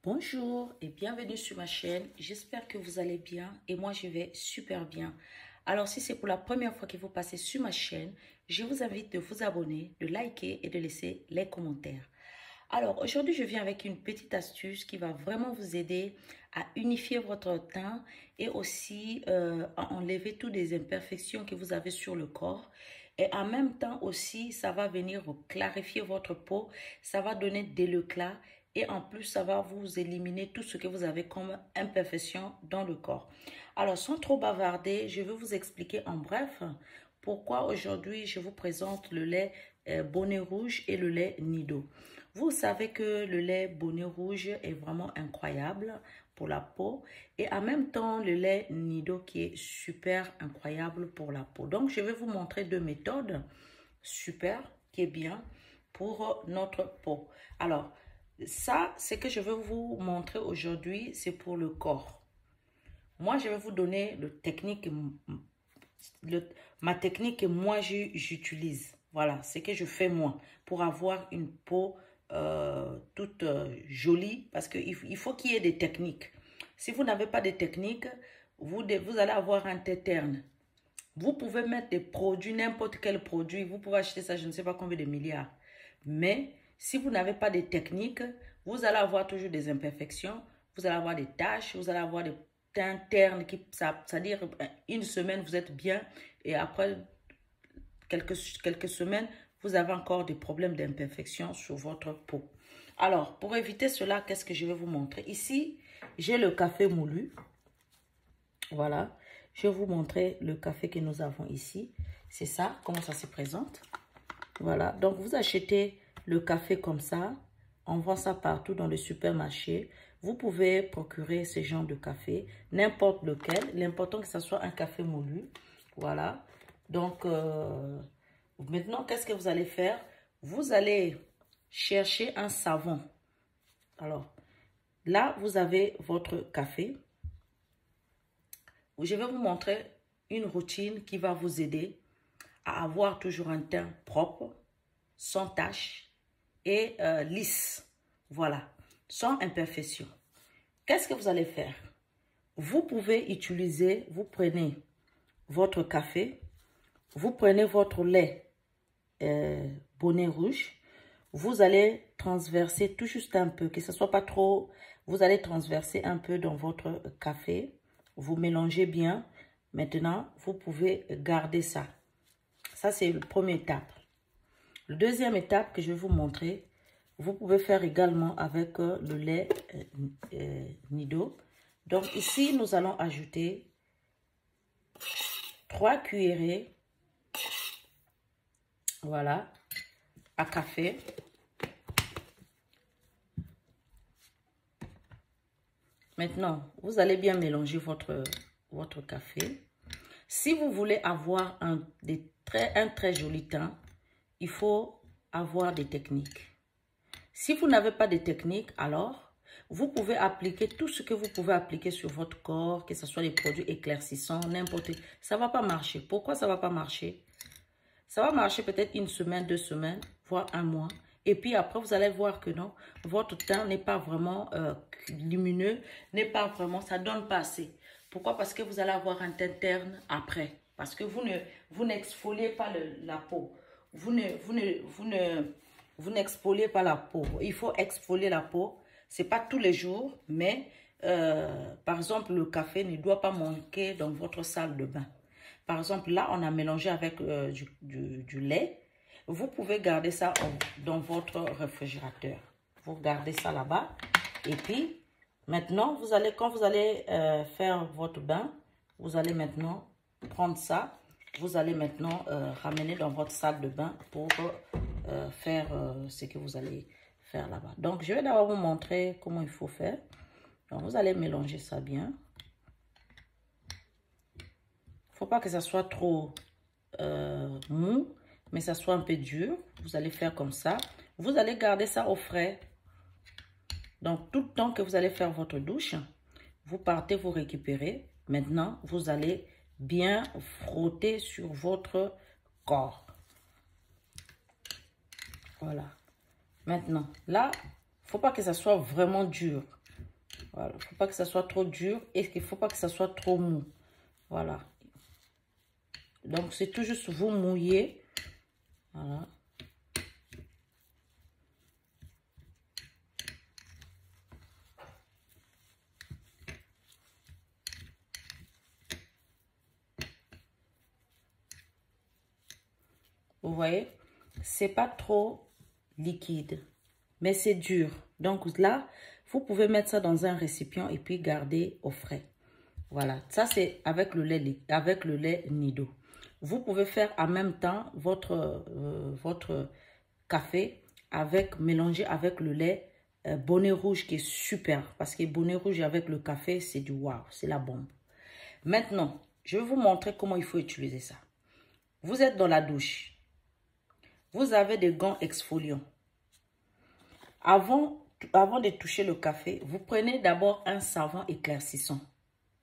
Bonjour et bienvenue sur ma chaîne. J'espère que vous allez bien et moi je vais super bien. Alors si c'est pour la première fois que vous passez sur ma chaîne, je vous invite de vous abonner, de liker et de laisser les commentaires. Alors aujourd'hui je viens avec une petite astuce qui va vraiment vous aider à unifier votre teint et aussi à enlever toutes les imperfections que vous avez sur le corps. Et en même temps aussi, ça va venir clarifier votre peau, ça va donner de l'éclat et en plus, ça va vous éliminer tout ce que vous avez comme imperfection dans le corps. Alors, sans trop bavarder, je vais vous expliquer en bref pourquoi aujourd'hui je vous présente le lait Bonnet Rouge et le lait Nido. Vous savez que le lait Bonnet Rouge est vraiment incroyable pour la peau et en même temps le lait Nido qui est super incroyable pour la peau. Donc, je vais vous montrer deux méthodes super qui est bien pour notre peau. Alors, ça, ce que je vais vous montrer aujourd'hui, c'est pour le corps. Moi, je vais vous donner ma technique que moi, j'utilise. Voilà, ce que je fais moi pour avoir une peau toute jolie. Parce qu'il faut qu'il y ait des techniques. Si vous n'avez pas de technique, vous allez avoir un teint terne. Vous pouvez mettre des produits, n'importe quel produit. Vous pouvez acheter ça, je ne sais pas combien de milliards. Mais si vous n'avez pas de technique, vous allez avoir toujours des imperfections. Vous allez avoir des taches, vous allez avoir des teints ternes. C'est-à-dire, une semaine, vous êtes bien. Et après quelques semaines, vous avez encore des problèmes d'imperfection sur votre peau. Alors, pour éviter cela, qu'est-ce que je vais vous montrer? Ici, j'ai le café moulu. Voilà. Je vais vous montrer le café que nous avons ici. C'est ça, comment ça se présente. Voilà, donc vous achetez le café comme ça. On vend ça partout dans le supermarché. Vous pouvez procurer ce genre de café, n'importe lequel. L'important que ce soit un café moulu. Voilà. Donc, maintenant, qu'est-ce que vous allez faire? Vous allez chercher un savon. Alors, là, vous avez votre café. Je vais vous montrer une routine qui va vous aider à avoir toujours un teint propre, sans tache et lisse. Voilà, sans imperfection. Qu'est-ce que vous allez faire? Vous pouvez utiliser, vous prenez votre café, vous prenez votre lait Bonnet Rouge, vous allez transverser tout juste un peu, que ce ne soit pas trop, vous allez transverser un peu dans votre café, vous mélangez bien. Maintenant, vous pouvez garder ça. Ça, c'est la première étape. La deuxième étape que je vais vous montrer, vous pouvez faire également avec le lait Nido. Donc ici, nous allons ajouter 3 cuillerées, voilà, à café. Maintenant, vous allez bien mélanger votre café. Si vous voulez avoir un très joli teint, il faut avoir des techniques. Si vous n'avez pas de techniques, alors, vous pouvez appliquer tout ce que vous pouvez appliquer sur votre corps, que ce soit des produits éclaircissants, n'importe quoi. Ça ne va pas marcher. Pourquoi ça ne va pas marcher? Ça va marcher peut-être une semaine, 2 semaines, voire un mois. Et puis après, vous allez voir que non, votre teint n'est pas vraiment lumineux, n'est pas vraiment, ça ne donne pas assez. Pourquoi? Parce que vous allez avoir un teint terne après. Parce que vous n'exfoliez pas la peau. Vous n'exfoliez pas la peau. Il faut exfolier la peau. Ce n'est pas tous les jours, mais par exemple, le café ne doit pas manquer dans votre salle de bain. Par exemple, là, on a mélangé avec du lait. Vous pouvez garder ça dans votre réfrigérateur. Vous gardez ça là-bas. Et puis, maintenant, quand vous allez faire votre bain, vous allez maintenant prendre ça. Vous allez maintenant ramener dans votre salle de bain pour faire ce que vous allez faire là-bas. Donc, je vais d'abord vous montrer comment il faut faire. Donc, vous allez mélanger ça bien. Faut pas que ça soit trop mou, mais ça soit un peu dur. Vous allez faire comme ça. Vous allez garder ça au frais. Donc, tout le temps que vous allez faire votre douche, vous partez, vous récupérez. Maintenant, vous allez bien frotter sur votre corps. Voilà. Maintenant, là, faut pas que ça soit vraiment dur. Voilà, il ne faut pas que ça soit trop dur et il ne faut pas que ça soit trop mou. Voilà. Donc, c'est tout juste vous mouiller. Voilà. Vous voyez, c'est pas trop liquide, mais c'est dur. Donc là, vous pouvez mettre ça dans un récipient et puis garder au frais. Voilà, ça c'est avec le lait Nido. Vous pouvez faire en même temps votre café mélanger avec le lait bonnet rouge qui est super. Parce que bonnet rouge avec le café, c'est du waouh, c'est la bombe. Maintenant, je vais vous montrer comment il faut utiliser ça. Vous êtes dans la douche. Vous avez des gants exfoliants. Avant de toucher le café, vous prenez d'abord un savon éclaircissant.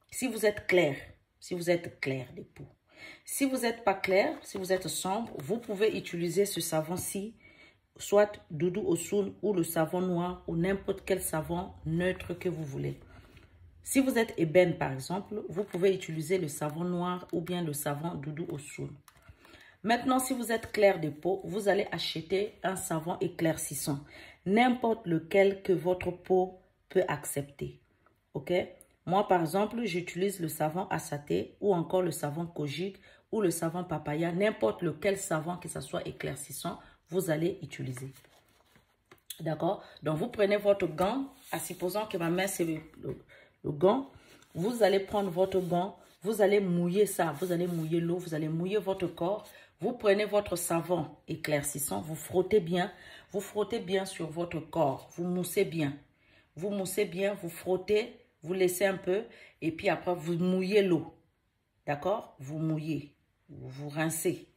Si vous êtes clair des peaux. Si vous n'êtes pas clair, si vous êtes sombre, vous pouvez utiliser ce savon-ci, soit Doudou Ossoun ou le savon noir ou n'importe quel savon neutre que vous voulez. Si vous êtes ébène par exemple, vous pouvez utiliser le savon noir ou bien le savon Doudou Ossoun. Maintenant, si vous êtes clair de peau, vous allez acheter un savon éclaircissant. N'importe lequel que votre peau peut accepter. Ok? Moi, par exemple, j'utilise le savon Assaté ou encore le savon Kojic ou le savon Papaya. N'importe lequel savon, que ce soit éclaircissant, vous allez utiliser. D'accord? Donc, vous prenez votre gant. À supposant que ma main, c'est le gant. Vous allez prendre votre gant. Vous allez mouiller ça. Vous allez mouiller l'eau. Vous allez mouiller votre corps. Vous prenez votre savon éclaircissant, vous frottez bien sur votre corps, vous moussez bien. Vous moussez bien, vous frottez, vous laissez un peu et puis après vous mouillez l'eau. D'accord? Vous mouillez, vous rincez.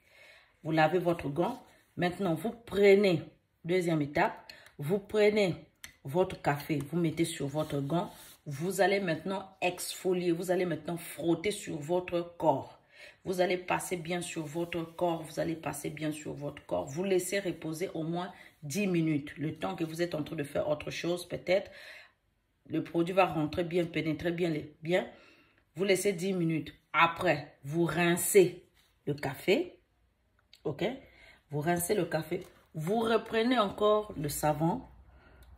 Vous lavez votre gant. Maintenant, vous prenez, deuxième étape, vous prenez votre café, vous mettez sur votre gant. Vous allez maintenant exfolier, vous allez maintenant frotter sur votre corps. Vous allez passer bien sur votre corps, vous allez passer bien sur votre corps. Vous laissez reposer au moins 10 minutes. Le temps que vous êtes en train de faire autre chose, peut-être, le produit va rentrer bien, pénétrer bien. Vous laissez 10 minutes. Après, vous rincez le café. Ok? Vous rincez le café. Vous reprenez encore le savon.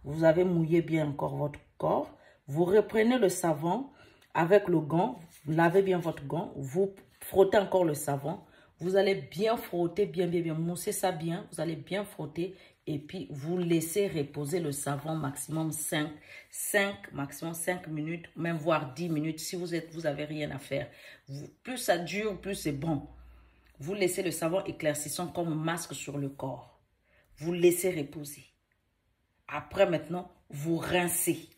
Vous avez mouillé bien encore votre corps. Vous reprenez le savon avec le gant. Vous lavez bien votre gant. Vous frottez encore le savon. Vous allez bien frotter, bien mousser ça bien. Vous allez bien frotter et puis vous laissez reposer le savon maximum 5 minutes, même voire 10 minutes si vous avez rien à faire. Plus ça dure, plus c'est bon. Vous laissez le savon éclaircissant comme masque sur le corps. Vous laissez reposer. Après maintenant, vous rincez.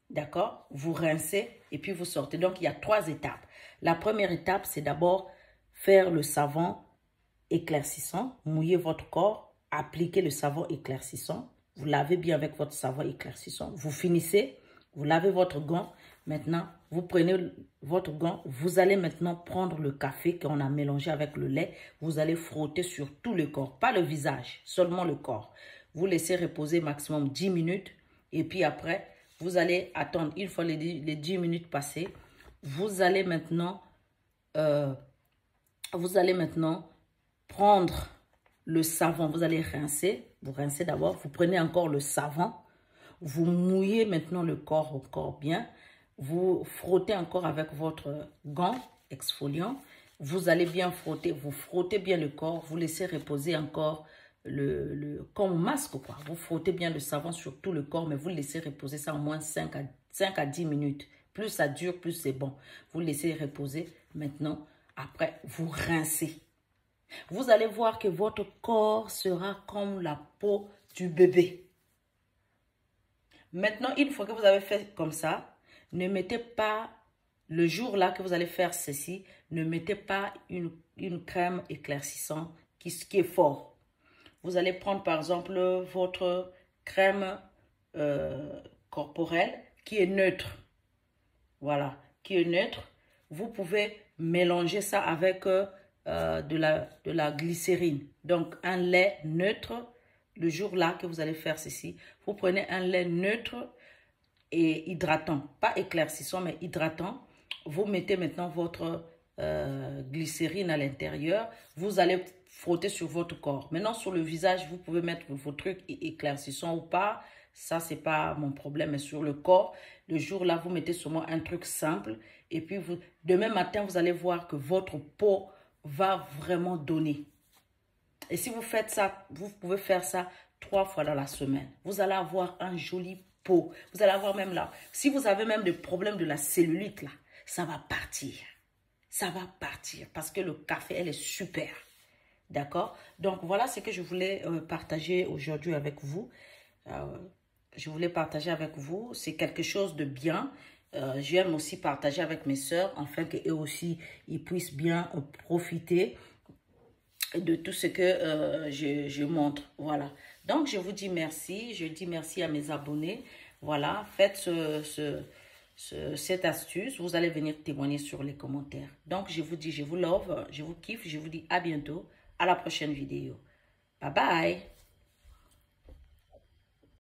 D'accord? Vous rincez et puis vous sortez. Donc, il y a 3 étapes. La première étape, c'est d'abord faire le savon éclaircissant, mouiller votre corps, appliquer le savon éclaircissant. Vous lavez bien avec votre savon éclaircissant. Vous finissez, vous lavez votre gant. Maintenant, vous prenez votre gant. Vous allez maintenant prendre le café qu'on a mélangé avec le lait. Vous allez frotter sur tout le corps, pas le visage, seulement le corps. Vous laissez reposer maximum 10 minutes et puis après, vous allez attendre une fois les 10 minutes passées. Vous allez maintenant prendre le savon. Vous allez rincer. Vous rincez d'abord. Vous prenez encore le savon. Vous mouillez maintenant le corps encore bien. Vous frottez encore avec votre gant exfoliant. Vous allez bien frotter. Vous frottez bien le corps. Vous laissez reposer encore comme masque quoi. Vous frottez bien le savon sur tout le corps, mais vous laissez reposer ça au moins 5 à 10 minutes. Plus ça dure, plus c'est bon. Vous laissez reposer. Maintenant, après, vous rincez. Vous allez voir que votre corps sera comme la peau du bébé. Maintenant, une fois que vous avez fait comme ça, ne mettez pas, le jour-là que vous allez faire ceci, ne mettez pas une crème éclaircissante qui est fort. Vous allez prendre par exemple votre crème corporelle qui est neutre. Voilà, qui est neutre. Vous pouvez mélanger ça avec de la glycérine. Donc un lait neutre, le jour-là que vous allez faire ceci, vous prenez un lait neutre et hydratant. Pas éclaircissant, mais hydratant. Vous mettez maintenant votre glycérine à l'intérieur. Vous allez frotter sur votre corps. Maintenant, sur le visage, vous pouvez mettre vos trucs éclaircissants ou pas. Ça, c'est pas mon problème. Mais sur le corps, le jour-là, vous mettez seulement un truc simple. Et puis, demain matin, vous allez voir que votre peau va vraiment donner. Et si vous faites ça, vous pouvez faire ça 3 fois dans la semaine. Vous allez avoir un joli peau. Vous allez avoir même là, si vous avez même des problèmes de la cellulite là, ça va partir. Ça va partir parce que le café, elle est super. D'accord? Donc, voilà ce que je voulais partager aujourd'hui avec vous. Je voulais partager avec vous. C'est quelque chose de bien. J'aime aussi partager avec mes sœurs, afin qu'eux aussi, ils puissent bien profiter de tout ce que je montre. Voilà. Donc, je vous dis merci. Je dis merci à mes abonnés. Voilà. Faites cette astuce. Vous allez venir témoigner sur les commentaires. Donc, je vous dis, je vous love, je vous kiffe. Je vous dis à bientôt. À la prochaine vidéo. Bye bye.